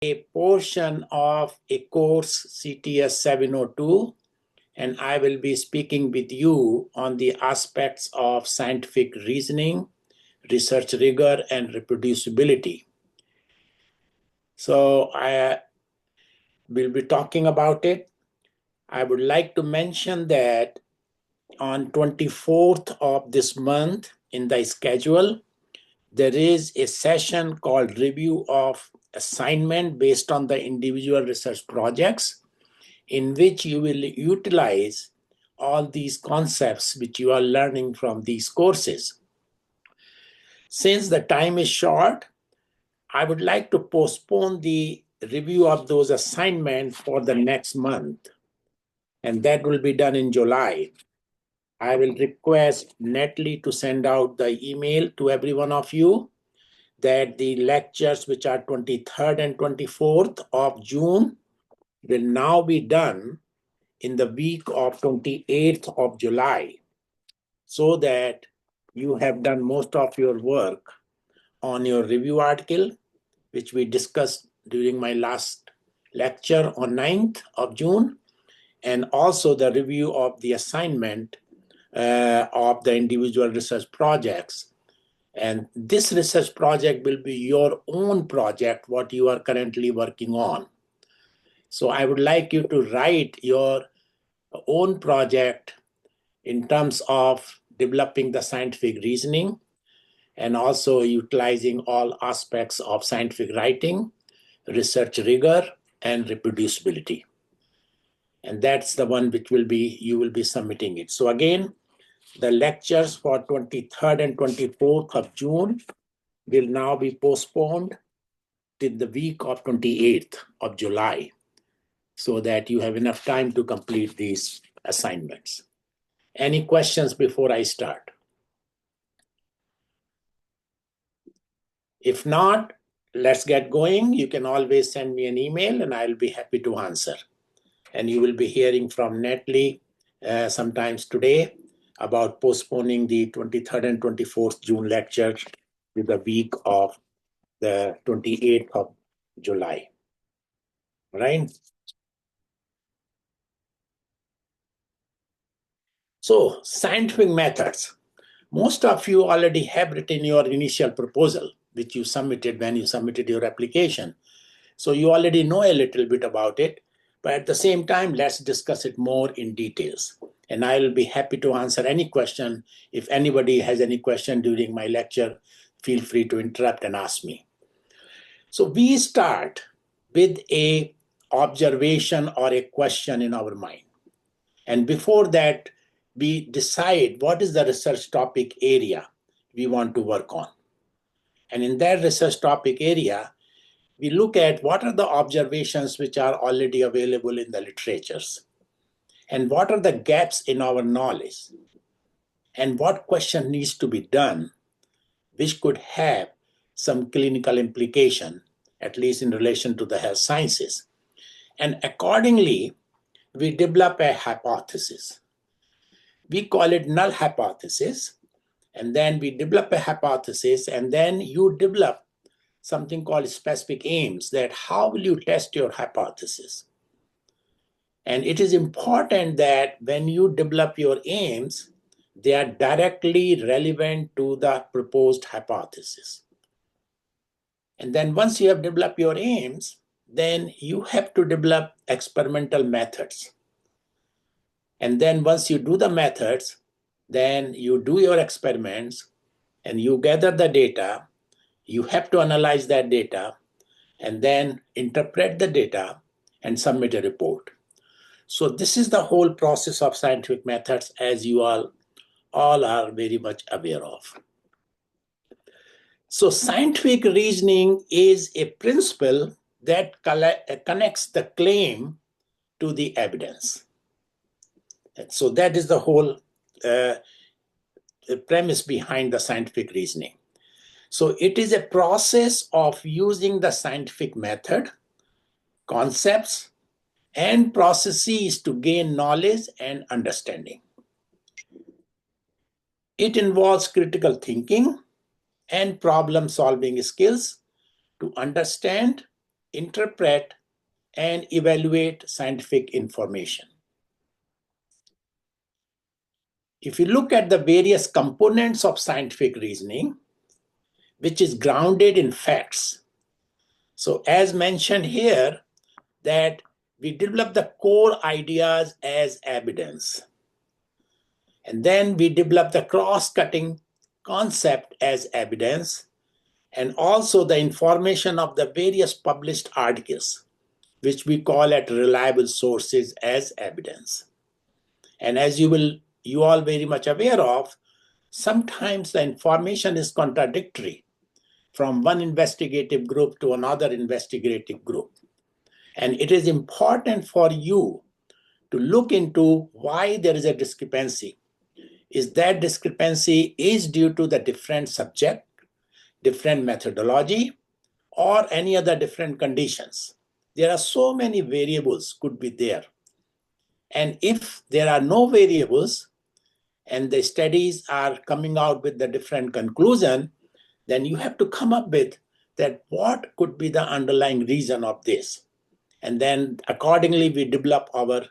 a portion of a course CTS 702, and I will be speaking with you on the aspects of scientific reasoning, research rigor, and reproducibility. So I will be talking about it. I would like to mention that on 24th of this month in the schedule, there is a session called Review of Assignment based on the individual research projects, in which you will utilize all these concepts which you are learning from these courses. Since the time is short, I would like to postpone the review of those assignments for the next month, and that will be done in July. I will request Natalie to send out the email to every one of you that the lectures, which are 23rd and 24th of June, will now be done in the week of 28th of July, so that you have done most of your work on your review article, which we discussed during my last lecture on 9th of June, and also the review of the assignment of the individual research projects. And this research project will be your own project, what you are currently working on. So I would like you to write your own project in terms of developing the scientific reasoning and also utilizing all aspects of scientific writing, research rigor, and reproducibility. And that's the one which you will be submitting it. So again, the lectures for 23rd and 24th of June will now be postponed till the week of 28th of July, so that you have enough time to complete these assignments. Any questions before I start? If not, let's get going. You can always send me an email and I'll be happy to answer. And you will be hearing from Natalie sometimes today about postponing the 23rd and 24th June lecture to the week of the 28th of July. Right? So, scientific methods. Most of you already have written your initial proposal, which you submitted when you submitted your application. So you already know a little bit about it, but at the same time, let's discuss it more in details. And I will be happy to answer any question. If anybody has any question during my lecture, feel free to interrupt and ask me. So we start with a observation or a question in our mind. And before that, we decide what is the research topic area we want to work on. And in that research topic area, we look at what are the observations which are already available in the literatures, and what are the gaps in our knowledge, and what question needs to be done, which could have some clinical implication, at least in relation to the health sciences. And accordingly, we develop a hypothesis. We call it null hypothesis. And then we develop a hypothesis, and then you develop something called specific aims, that how will you test your hypothesis. And it is important that when you develop your aims, they are directly relevant to the proposed hypothesis. And then once you have developed your aims, then you have to develop experimental methods. And then once you do the methods, then you do your experiments and you gather the data. You have to analyze that data and then interpret the data and submit a report. So this is the whole process of scientific methods, as you all are very much aware of. So scientific reasoning is a principle that connects the claim to the evidence. And so that is the whole premise behind the scientific reasoning. So it is a process of using the scientific method, concepts, and processes to gain knowledge and understanding. It involves critical thinking and problem-solving skills to understand interpret, and evaluate scientific information. If you look at the various components of scientific reasoning, which is grounded in facts. So as mentioned here, that we develop the core ideas as evidence. And then we develop the cross-cutting concept as evidence, and also the information of the various published articles, which we call at reliable sources as evidence. And as you all very much aware of, sometimes the information is contradictory from one investigative group to another investigative group. And it is important for you to look into why there is a discrepancy. Is that discrepancy is due to the different subject, different methodology, or any other different conditions? There are so many variables could be there. And if there are no variables and the studies are coming out with the different conclusion, then you have to come up with that what could be the underlying reason of this. And then accordingly, we develop our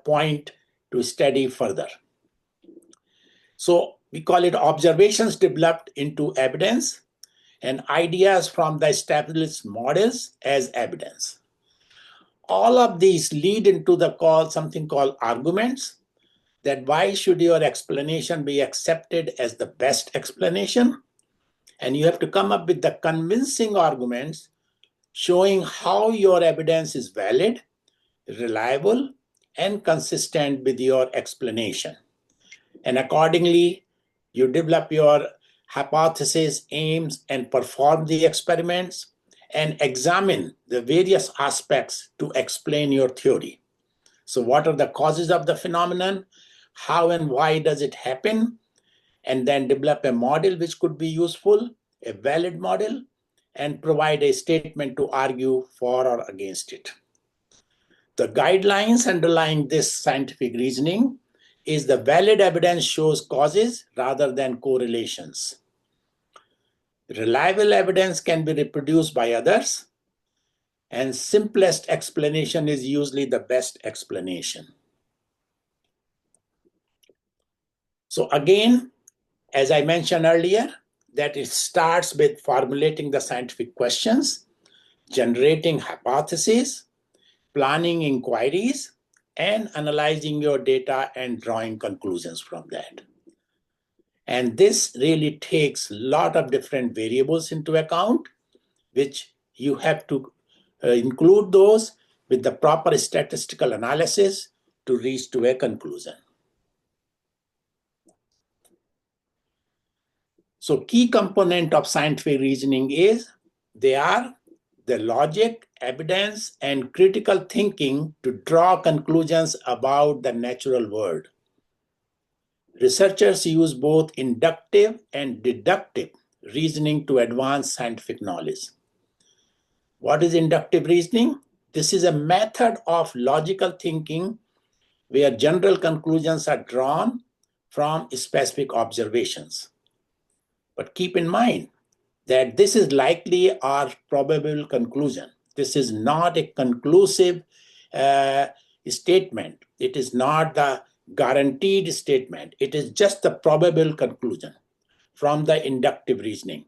point to study further. So we call it observations developed into evidence and ideas from the established models as evidence. All of these lead into something called arguments, that why should your explanation be accepted as the best explanation? And you have to come up with the convincing arguments showing how your evidence is valid, reliable, and consistent with your explanation. And accordingly, you develop your hypothesis, aims, and perform the experiments and examine the various aspects to explain your theory. So what are the causes of the phenomenon? How and why does it happen? And then develop a model which could be useful, a valid model, and provide a statement to argue for or against it. The guidelines underlying this scientific reasoning is the valid evidence shows causes rather than correlations. Reliable evidence can be reproduced by others, and simplest explanation is usually the best explanation. So again, as I mentioned earlier, that it starts with formulating the scientific questions, generating hypotheses, planning inquiries, and analyzing your data and drawing conclusions from that. And this really takes a lot of different variables into account, which you have to include those with the proper statistical analysis to reach to a conclusion. So key component of scientific reasoning is they are the logic, evidence, and critical thinking to draw conclusions about the natural world. Researchers use both inductive and deductive reasoning to advance scientific knowledge. What is inductive reasoning? This is a method of logical thinking where general conclusions are drawn from specific observations. But keep in mind that this is likely or probable conclusion. This is not a conclusive statement. It is not the guaranteed statement. It is just the probable conclusion from the inductive reasoning.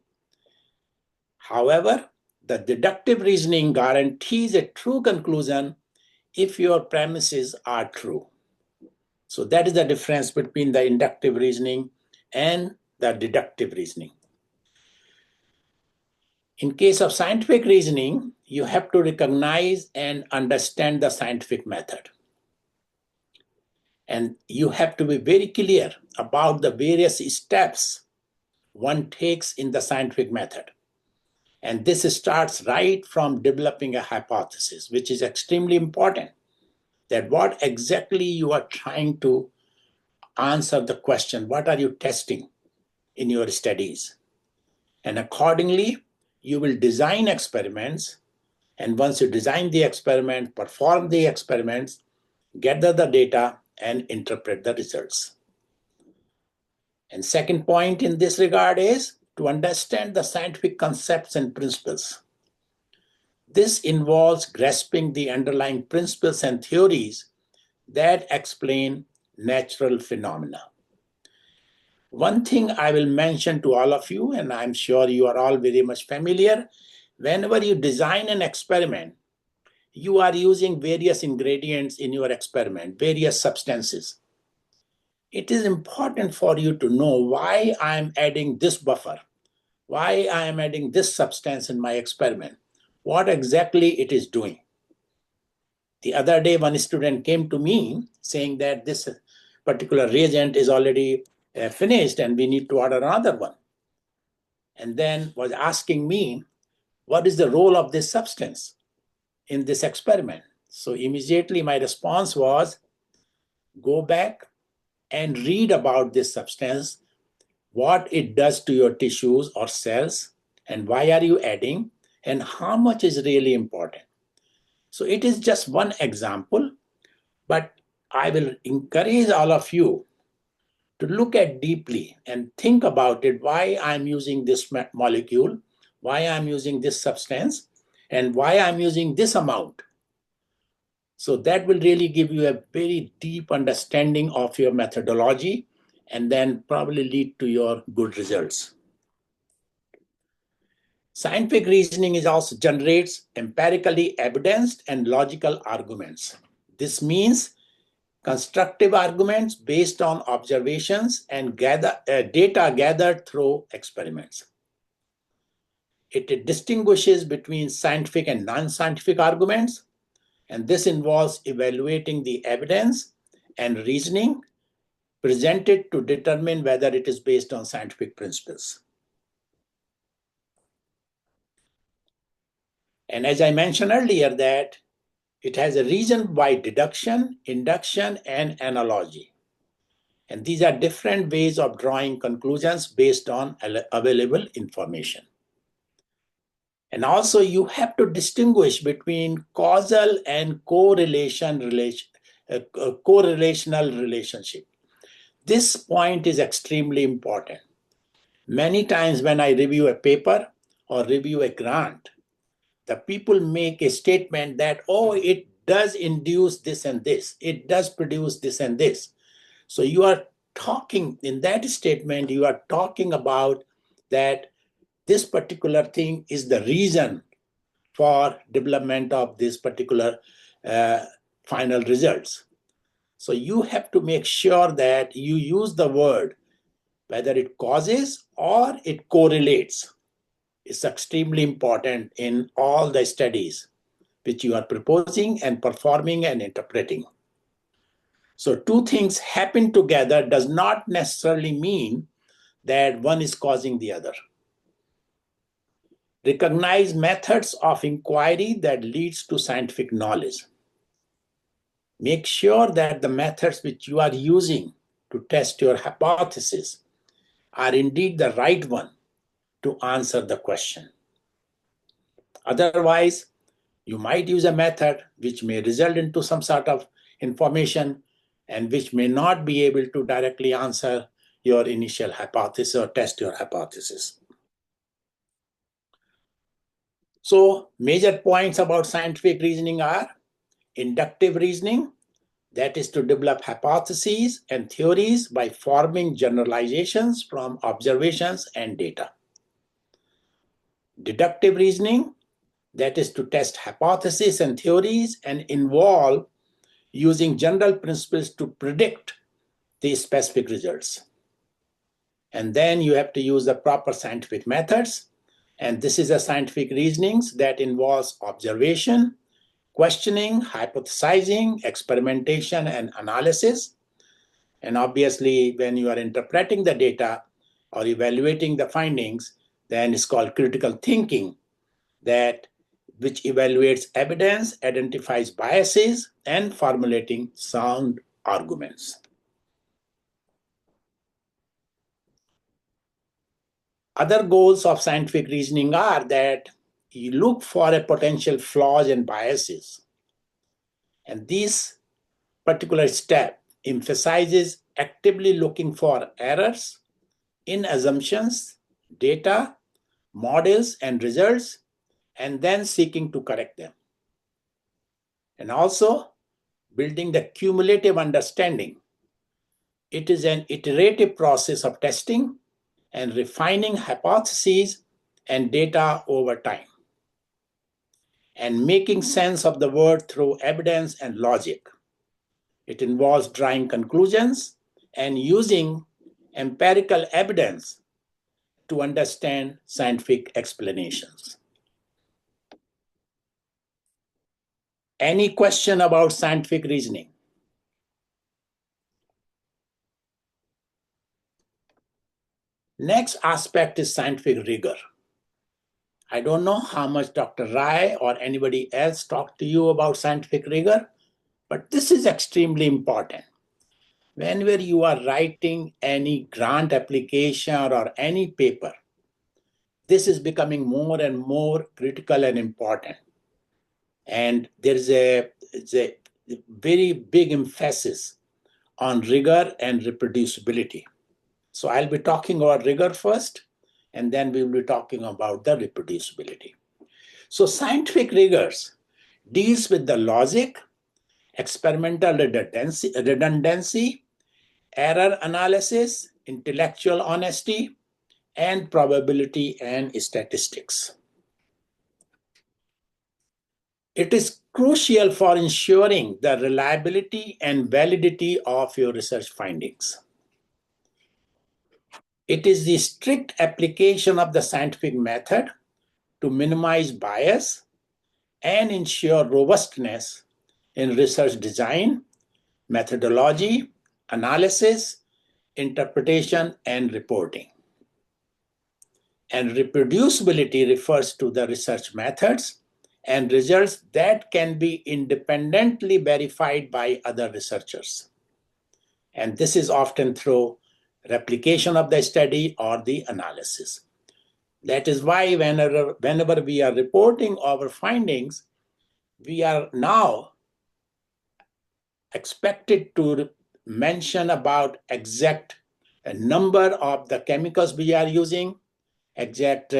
However, the deductive reasoning guarantees a true conclusion if your premises are true. So that is the difference between the inductive reasoning and the deductive reasoning. In case of scientific reasoning, you have to recognize and understand the scientific method. And you have to be very clear about the various steps one takes in the scientific method. And this starts right from developing a hypothesis, which is extremely important, that what exactly you are trying to answer the question, what are you testing in your studies? And accordingly, you will design experiments. And once you design the experiment, perform the experiments, gather the data, and interpret the results. And second point in this regard is to understand the scientific concepts and principles. This involves grasping the underlying principles and theories that explain natural phenomena. One thing I will mention to all of you, and I'm sure you are all very much familiar, whenever you design an experiment, you are using various ingredients in your experiment, various substances. It is important for you to know why I'm adding this buffer, why I am adding this substance in my experiment, what exactly it is doing. The other day, one student came to me saying that this particular reagent is already finished and we need to order another one. And then was asking me, what is the role of this substance in this experiment? So immediately my response was, go back and read about this substance, what it does to your tissues or cells, and why are you adding, and how much is really important. So it is just one example, but I will encourage all of you to look at deeply and think about it, why I'm using this molecule, why I'm using this substance, and why I'm using this amount. So that will really give you a very deep understanding of your methodology and then probably lead to your good results. Scientific reasoning is also generates empirically evidenced and logical arguments. This means constructive arguments based on observations and data gathered through experiments. It distinguishes between scientific and non-scientific arguments, and this involves evaluating the evidence and reasoning presented to determine whether it is based on scientific principles. And as I mentioned earlier, that it has a reason by deduction, induction, and analogy. And these are different ways of drawing conclusions based on available information. And also you have to distinguish between causal and correlational relationship. This point is extremely important. Many times when I review a paper or review a grant, the people make a statement that, oh, it does induce this and this, it does produce this and this. So you are talking, in that statement, you are talking about that this particular thing is the reason for development of this particular final results. So you have to make sure that you use the word, whether it causes or it correlates. It's extremely important in all the studies which you are proposing and performing and interpreting. So two things happen together does not necessarily mean that one is causing the other. Recognize methods of inquiry that leads to scientific knowledge. Make sure that the methods which you are using to test your hypothesis are indeed the right one to answer the question. Otherwise, you might use a method which may result into some sort of information and which may not be able to directly answer your initial hypothesis or test your hypothesis. So major points about scientific reasoning are inductive reasoning, that is to develop hypotheses and theories by forming generalizations from observations and data. Deductive reasoning, that is to test hypotheses and theories and involve using general principles to predict the specific results. And then you have to use the proper scientific methods. And this is a scientific reasonings that involves observation, questioning, hypothesizing, experimentation, and analysis. And obviously, when you are interpreting the data or evaluating the findings, then it's called critical thinking, which evaluates evidence, identifies biases, and formulating sound arguments. Other goals of scientific reasoning are that you look for a potential flaws and biases. And this particular step emphasizes actively looking for errors in assumptions, data, models, and results, and then seeking to correct them. And also building the cumulative understanding. It is an iterative process of testing and refining hypotheses and data over time, and making sense of the world through evidence and logic. It involves drawing conclusions and using empirical evidence to understand scientific explanations. Any question about scientific reasoning? Next aspect is scientific rigor. I don't know how much Dr. Rai or anybody else talked to you about scientific rigor, but this is extremely important. Whenever you are writing any grant application or any paper, this is becoming more and more critical and important. And there's a very big emphasis on rigor and reproducibility. So I'll be talking about rigor first, and then we will be talking about the reproducibility. So scientific rigors deals with the logic, experimental redundancy, error analysis, intellectual honesty, and probability and statistics. It is crucial for ensuring the reliability and validity of your research findings. It is the strict application of the scientific method to minimize bias and ensure robustness in research design, methodology, analysis, interpretation, and reporting. And reproducibility refers to the research methods and results that can be independently verified by other researchers. And this is often through replication of the study or the analysis. That is why whenever we are reporting our findings, we are now expected to mention about exact number of the chemicals we are using, exact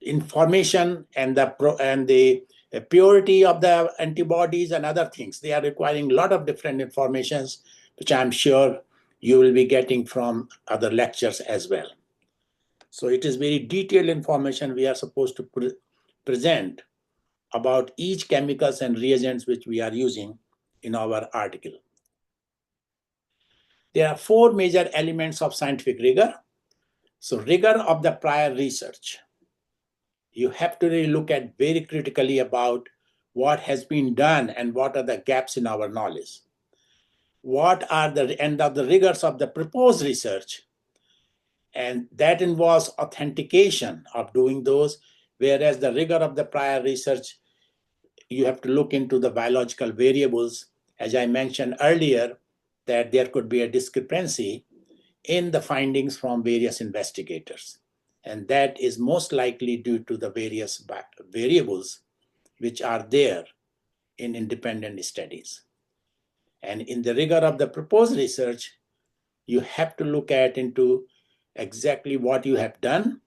information and the purity of the antibodies and other things. They are requiring a lot of different informations, which I'm sure you will be getting from other lectures as well. So it is very detailed information we are supposed to present about each chemicals and reagents which we are using in our article. There are 4 major elements of scientific rigor. So rigor of the prior research. You have to really look at very critically about what has been done and what are the gaps in our knowledge. What are the end of the rigors of the proposed research? And that involves authentication of doing those, whereas the rigor of the prior research, you have to look into the biological variables. As I mentioned earlier, that there could be a discrepancy in the findings from various investigators. And that is most likely due to the various variables which are there in independent studies. And in the rigor of the proposed research, you have to look at into exactly what you have done,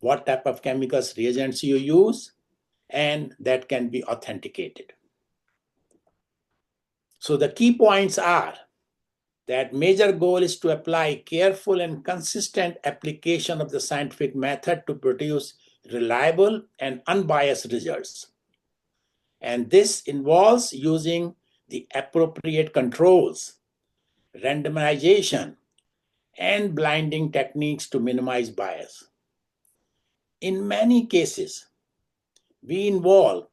what type of chemicals, reagents you use, and that can be authenticated. So the key points are that major goal is to apply careful and consistent application of the scientific method to produce reliable and unbiased results. And this involves using the appropriate controls, randomization, and blinding techniques to minimize bias. In many cases, we involve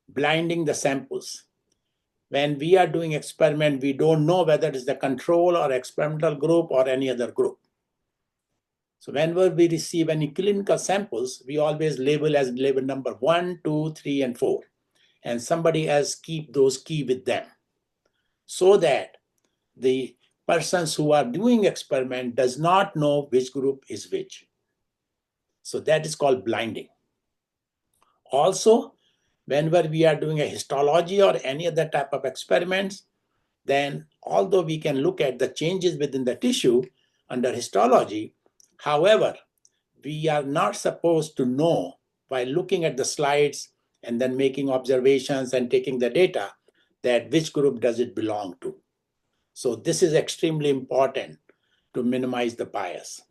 blinding the samples. When we are doing experiment, we don't know whether it is the control or experimental group or any other group. So whenever we receive any clinical samples, we always label as label number 1, 2, 3, and 4. And somebody else keep those key with them so that the persons who are doing experiment does not know which group is which. So that is called blinding. Also, whenever we are doing a histology or any other type of experiments, then although we can look at the changes within the tissue under histology, however, we are not supposed to know while looking at the slides and then making observations and taking the data, that which group does it belong to. So this is extremely important to minimize the bias.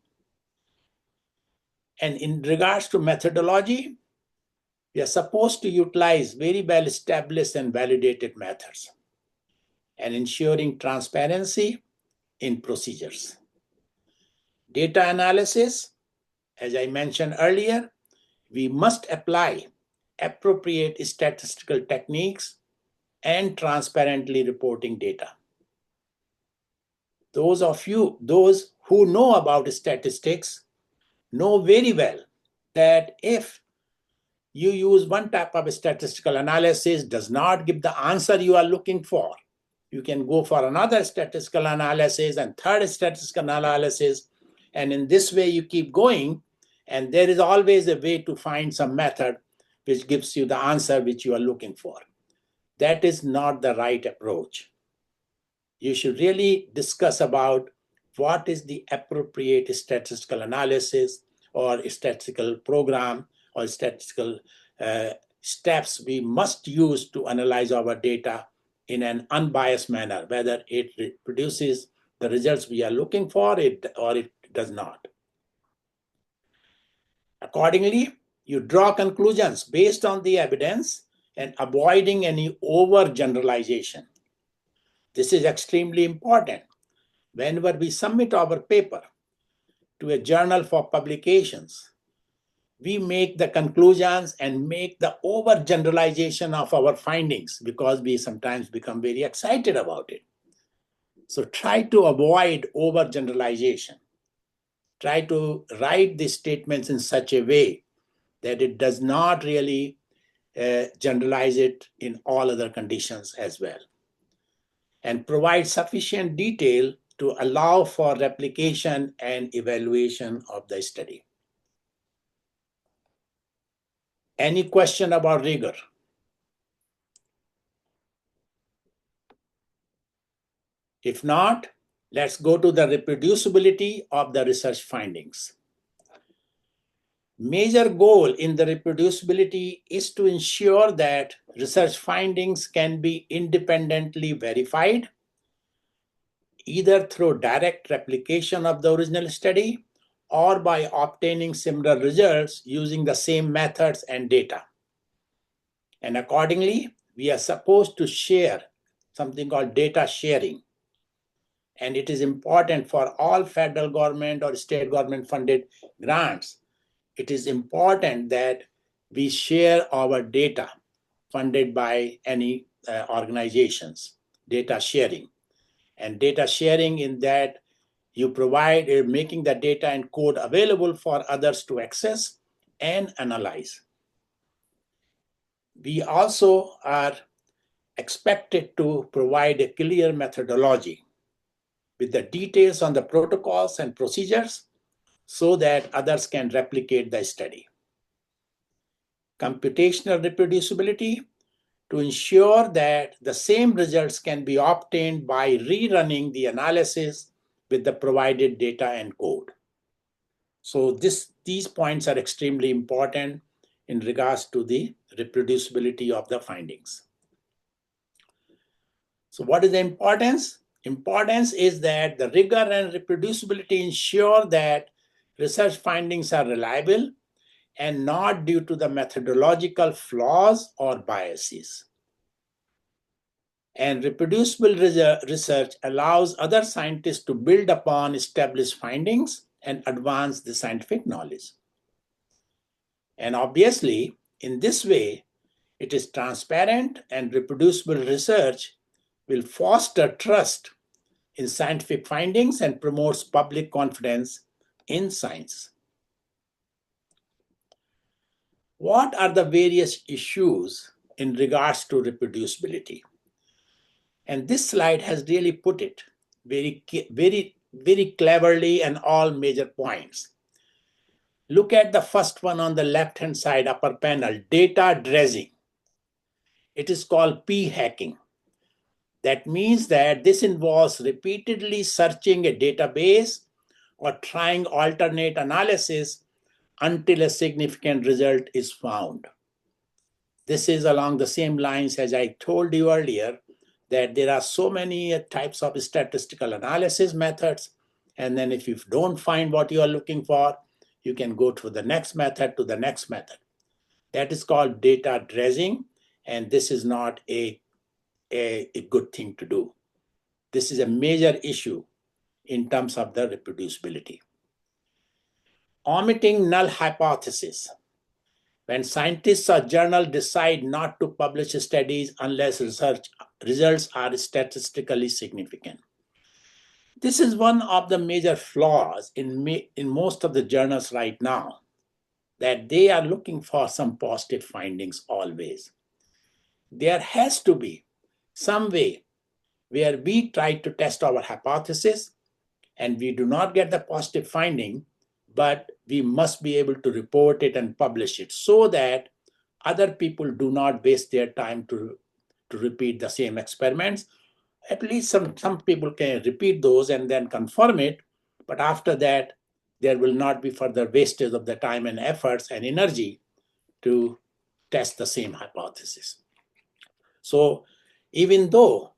And in regards to methodology, we are supposed to utilize very well established and validated methods and ensuring transparency in procedures. Data analysis, as I mentioned earlier, we must apply appropriate statistical techniques and transparently reporting data. Those who know about statistics know very well that if you use one type of statistical analysis does not give the answer you are looking for, you can go for another statistical analysis and third statistical analysis. And in this way, you keep going. And there is always a way to find some method which gives you the answer which you are looking for. That is not the right approach. You should really discuss about what is the appropriate statistical analysis or statistical program or statistical steps we must use to analyze our data in an unbiased manner, whether it produces the results we are looking for or it does not. Accordingly, you draw conclusions based on the evidence and avoiding any overgeneralization. This is extremely important. Whenever we submit our paper to a journal for publications, we make the conclusions and make the overgeneralization of our findings because we sometimes become very excited about it. So try to avoid overgeneralization. Try to write these statements in such a way that it does not really generalize it in all other conditions as well. And provide sufficient detail to allow for replication and evaluation of the study. Any question about rigor? If not, let's go to the reproducibility of the research findings. Major goal in the reproducibility is to ensure that research findings can be independently verified, either through direct replication of the original study or by obtaining similar results using the same methods and data. And accordingly, we are supposed to share something called data sharing. And it is important for all federal government or state government funded grants. It is important that we share our data funded by any organizations, data sharing. And data sharing in that you provide making the data and code available for others to access and analyze. We also are expected to provide a clear methodology with the details on the protocols and procedures so that others can replicate the study. Computational reproducibility to ensure that the same results can be obtained by rerunning the analysis with the provided data and code. So these points are extremely important in regards to the reproducibility of the findings. So what is the importance? Importance is that the rigor and reproducibility ensure that research findings are reliable and not due to the methodological flaws or biases. And reproducible research allows other scientists to build upon established findings and advance the scientific knowledge. And obviously, in this way, it is transparent and reproducible research will foster trust in scientific findings and promotes public confidence in science. What are the various issues in regards to reproducibility? And this slide has really put it very, very, very cleverly and all major points. Look at the first one on the left-hand side, upper panel, data dredging. It is called p-hacking. That means that this involves repeatedly searching a database or trying alternate analysis until a significant result is found. This is along the same lines as I told you earlier, that there are so many types of statistical analysis methods. And then if you don't find what you are looking for, you can go to the next method, to the next method. That is called data dredging, and this is not a good thing to do. This is a major issue in terms of the reproducibility. Omitting null hypothesis. When scientists or journals decide not to publish studies unless research results are statistically significant. This is one of the major flaws in most of the journals right now, that they are looking for some positive findings always. There has to be some way where we try to test our hypothesis and we do not get the positive finding, but we must be able to report it and publish it so that other people do not waste their time to repeat the same experiments. At least some people can repeat those and then confirm it, but after that, there will not be further wastage of the time and efforts and energy to test the same hypothesis. So even though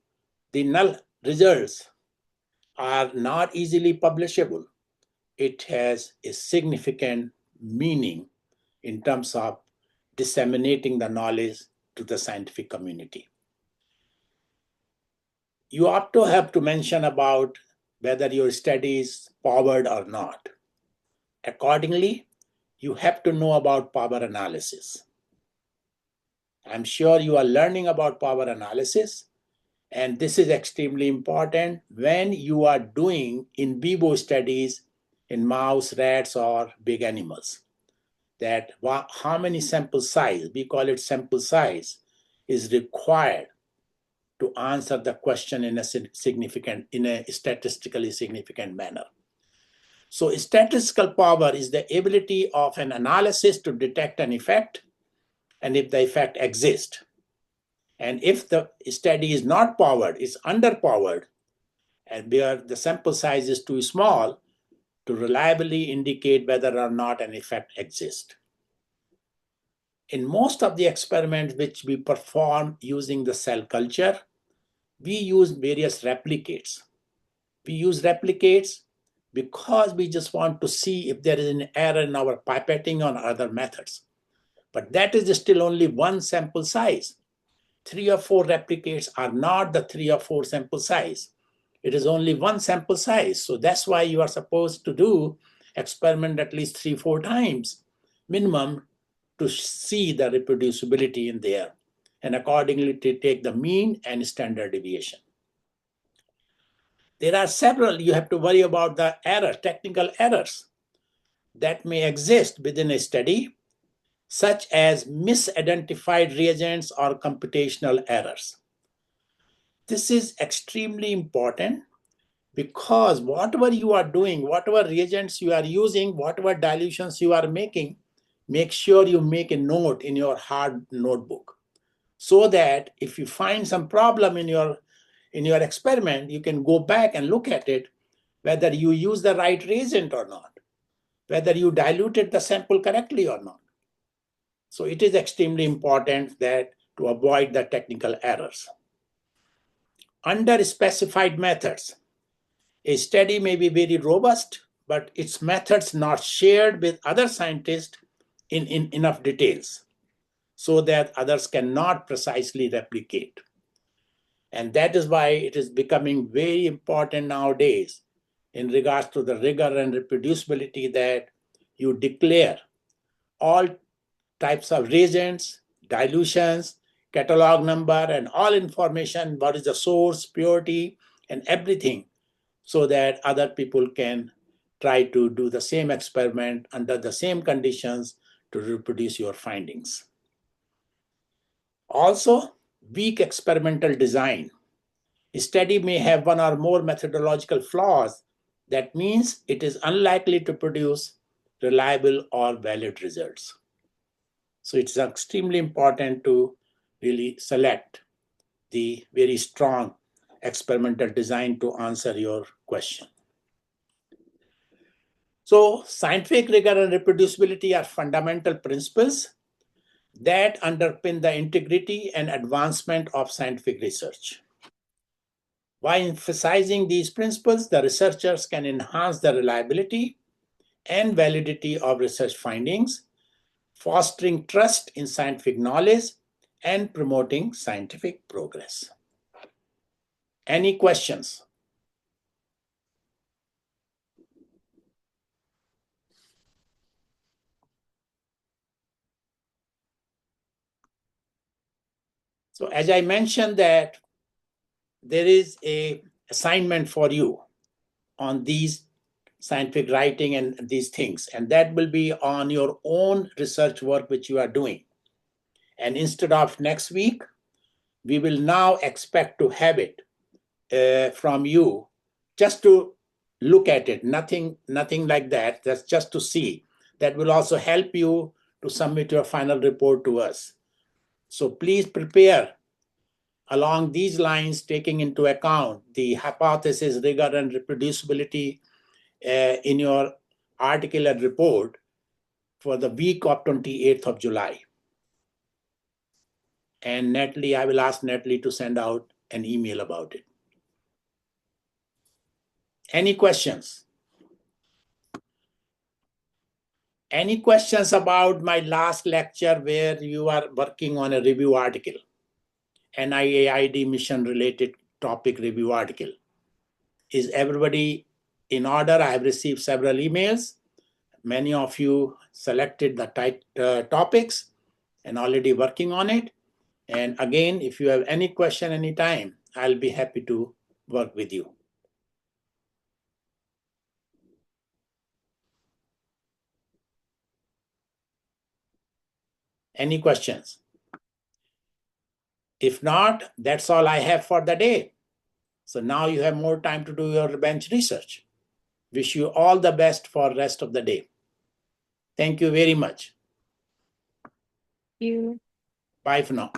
the null results are not easily publishable, it has a significant meaning in terms of disseminating the knowledge to the scientific community. You ought to have to mention about whether your study is powered or not. Accordingly, you have to know about power analysis. I'm sure you are learning about power analysis, and this is extremely important when you are doing in vivo studies in mouse, rats, or big animals. That how many sample size, we call it sample size, is required to answer the question in a statistically significant manner. So statistical power is the ability of an analysis to detect an effect, and if the effect exists. And if the study is not powered, it's underpowered, and where the sample size is too small to reliably indicate whether or not an effect exists. In most of the experiments which we perform using the cell culture, we use various replicates. We use replicates because we just want to see if there is an error in our pipetting or other methods. But that is still only one sample size. 3 or 4 replicates are not the 3 or 4 sample size. It is only one sample size. So that's why you are supposed to do experiment at least 3-4 times minimum to see the reproducibility in there, and accordingly to take the mean and standard deviation. There are several, you have to worry about the error, technical errors that may exist within a study, such as misidentified reagents or computational errors. This is extremely important because whatever you are doing, whatever reagents you are using, whatever dilutions you are making, make sure you make a note in your hard notebook so that if you find some problem in your experiment, you can go back and look at it, whether you use the right reagent or not, whether you diluted the sample correctly or not. So it is extremely important that to avoid the technical errors. Under specified methods, a study may be very robust, but its methods not shared with other scientists in enough details so that others cannot precisely replicate. And that is why it is becoming very important nowadays in regards to the rigor and reproducibility that you declare all types of reagents, dilutions, catalog number, and all information, what is the source, purity, and everything, so that other people can try to do the same experiment under the same conditions to reproduce your findings. Also, weak experimental design. A study may have one or more methodological flaws. That means it is unlikely to produce reliable or valid results. So it's extremely important to really select the very strong experimental design to answer your question. So scientific rigor and reproducibility are fundamental principles that underpin the integrity and advancement of scientific research. By emphasizing these principles, the researchers can enhance the reliability and validity of research findings, fostering trust in scientific knowledge and promoting scientific progress. Any questions? So as I mentioned that there is a assignment for you on these scientific writing and these things, and that will be on your own research work which you are doing. And instead of next week, we will now expect to have it from you just to look at it, nothing like that. That's just to see. That will also help you to submit your final report to us. So please prepare along these lines, taking into account the hypothesis, rigor, and reproducibility in your article and report for the week of 28th of July. And Natalie, I will ask Natalie to send out an email about it. Any questions? Any questions about my last lecture where you are working on a review article, NIAID mission related topic review article? Is everybody in order? I have received several emails. Many of you selected the topics and already working on it. And again, if you have any question anytime, I'll be happy to work with you. Any questions? If not, that's all I have for the day. So now you have more time to do your bench research. Wish you all the best for the rest of the day. Thank you very much. You. Bye for now.